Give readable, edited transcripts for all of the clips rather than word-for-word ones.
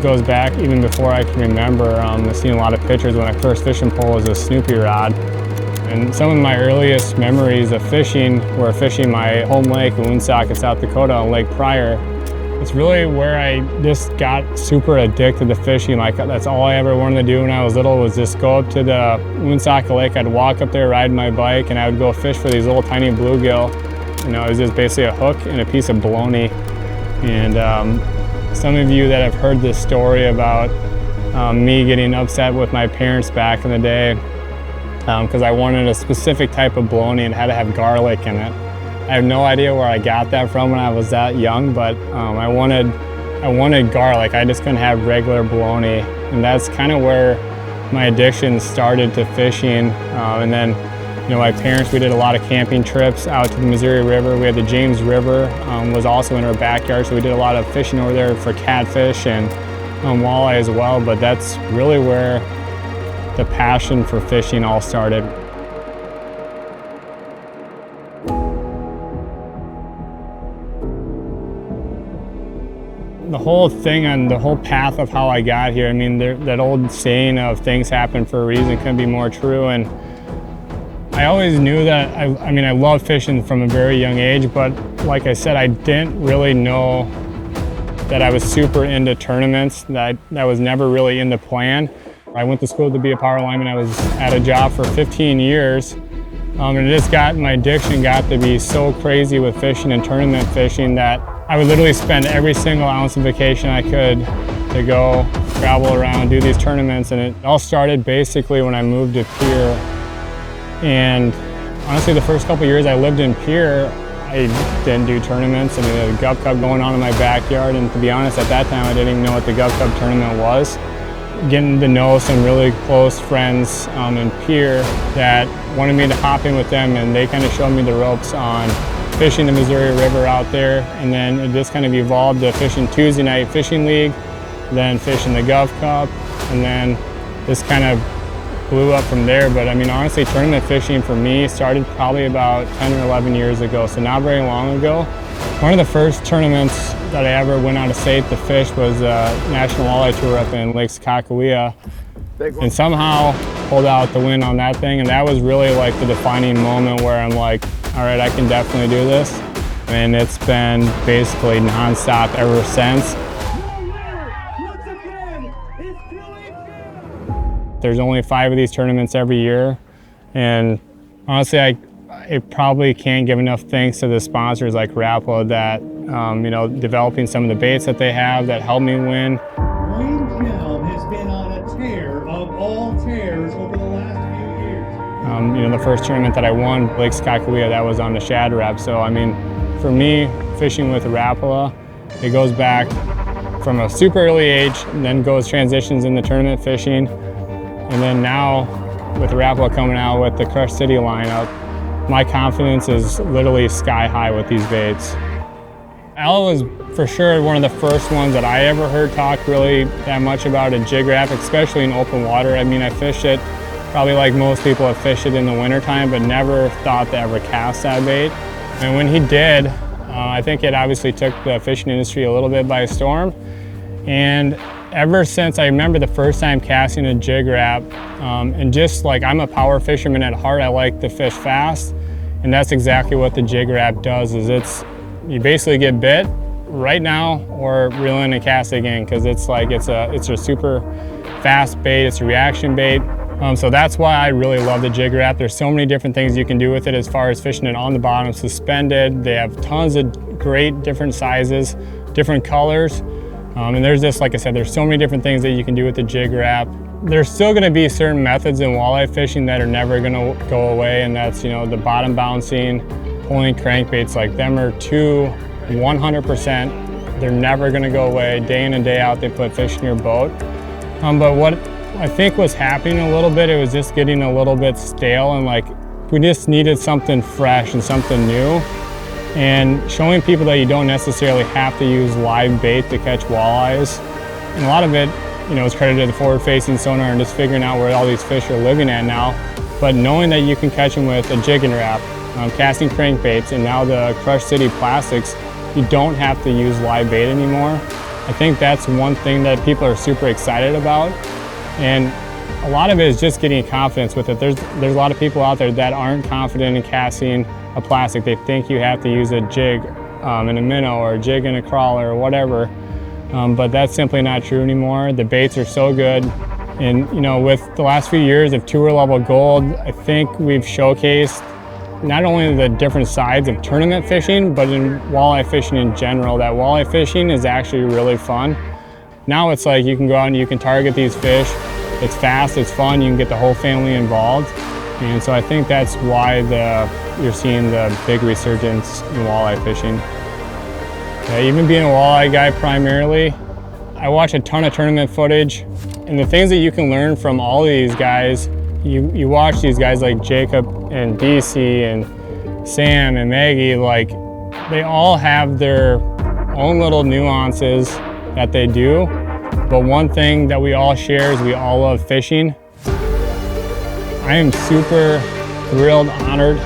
goes back even before I can remember. I've seen a lot of pictures when I first fished and pole was a Snoopy rod. And some of my earliest memories of fishing were fishing my home lake, Woonsock in South Dakota on Lake Pryor. It's really where I just got super addicted to fishing. Like that's all I ever wanted to do when I was little was just go up to the Woonsock Lake. I'd walk up there, ride my bike, and I would go fish for these little tiny bluegill. You know, it was just basically a hook and a piece of bologna. And some of you that have heard this story about me getting upset with my parents back in the day because I wanted a specific type of bologna and had to have garlic in it. I have no idea where I got that from when I was that young, but I wanted garlic. I just couldn't have regular bologna, and that's kind of where my addiction started to fishing. And then, you know, my parents, we did a lot of camping trips out to the Missouri River. We had the James River, was also in our backyard, so we did a lot of fishing over there for catfish and walleye as well. But that's really where the passion for fishing all started. The whole thing and the whole path of how I got here, I mean, that old saying of things happen for a reason couldn't be more true. And I always knew that, I mean, I love fishing from a very young age, but like I said, I didn't really know that I was super into tournaments. That was never really in the plan. I went to school to be a power lineman. I was at a job for 15 years. And it just my addiction got to be so crazy with fishing and tournament fishing that I would literally spend every single ounce of vacation I could to go travel around, do these tournaments. And it all started basically when I moved to Pierre. And honestly, the first couple of years I lived in Pierre, I didn't do tournaments. I mean, there was a Gov Cup going on in my backyard. And to be honest, at that time, I didn't even know what the Gov Cup tournament was. Getting to know some really close friends in Pierre that wanted me to hop in with them, and they kind of showed me the ropes on fishing the Missouri River out there. And then it just kind of evolved to fishing Tuesday night fishing league, then fishing the Gov Cup, and then this kind of blew up from there. But I mean, honestly, tournament fishing for me started probably about 10 or 11 years ago, so not very long ago. One of the first tournaments that I ever went out of state to fish was a National Walleye Tour up in Lake Sakakawea, and somehow pulled out the win on that thing. And that was really like the defining moment where I'm like, all right, I can definitely do this. And it's been basically nonstop ever since. There's only 5 of these tournaments every year, and honestly, I probably can't give enough thanks to the sponsors like Rapala that, you know, developing some of the baits that they have that helped me win. Hjelm has been on a tear of all tears over the last few years. You know, the first tournament that I won, Lake Sakakawea, that was on the Shad Rap. So, I mean, for me, fishing with Rapala, it goes back from a super early age, and then transitions into tournament fishing. And then now, with Rapala coming out with the CrushCity lineup, my confidence is literally sky high with these baits. Al was for sure one of the first ones that I ever heard talk really that much about a jig wrap, especially in open water. I mean, I fished it probably like most people have fished it in the wintertime, but never thought to ever cast that bait. And when he did, I think it obviously took the fishing industry a little bit by storm. And ever since, I remember the first time casting a jig wrap, and just like I'm a power fisherman at heart, I like to fish fast. And that's exactly what the jig wrap does, is you basically get bit right now or reel in and cast again, because it's a super fast bait, it's a reaction bait. So that's why I really love the jig wrap. There's so many different things you can do with it as far as fishing it on the bottom, suspended. They have tons of great different sizes, different colors. And there's just, like I said, there's so many different things that you can do with the jig wrap. There's still gonna be certain methods in walleye fishing that are never gonna go away, and that's, you know, the bottom bouncing, pulling crankbaits. Like them are 100%. They're never gonna go away. Day in and day out, they put fish in your boat. But what I think was happening a little bit, it was just getting a little bit stale, and like we just needed something fresh and something new. And showing people that you don't necessarily have to use live bait to catch walleyes. And a lot of it, you know, is credited to the forward-facing sonar and just figuring out where all these fish are living at now. But knowing that you can catch them with a jig and wrap, casting crankbaits, and now the CrushCity plastics, you don't have to use live bait anymore. I think that's one thing that people are super excited about. And a lot of it is just getting confidence with it. There's a lot of people out there that aren't confident in casting a plastic. They think you have to use a jig in a minnow or a jig in a crawler or whatever. But that's simply not true anymore. The baits are so good. And you know, with the last few years of tour level gold, I think we've showcased not only the different sides of tournament fishing, but in walleye fishing in general, that walleye fishing is actually really fun. Now it's like you can go out and you can target these fish. It's fast, it's fun, you can get the whole family involved. And so I think that's why you're seeing the big resurgence in walleye fishing. Yeah, even being a walleye guy primarily, I watch a ton of tournament footage, and the things that you can learn from all of these guys, you watch these guys like Jacob and DC and Sam and Maggie, like they all have their own little nuances that they do, but one thing that we all share is we all love fishing. I am super thrilled, honored,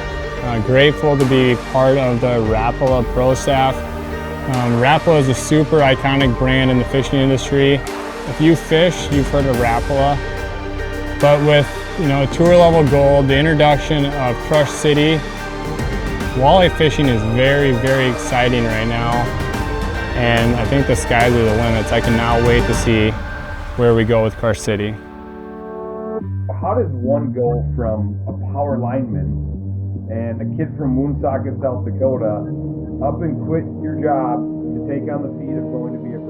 grateful to be part of the Rapala Pro staff. Rapala is a super iconic brand in the fishing industry. If you fish, you've heard of Rapala. But with tour level gold, the introduction of CrushCity, walleye fishing is very, very exciting right now. And I think the skies are the limits. I can now wait to see where we go with CrushCity. How does one go from a power lineman and a kid from Woonsocket, South Dakota, up and quit your job to take on the feat of going to be a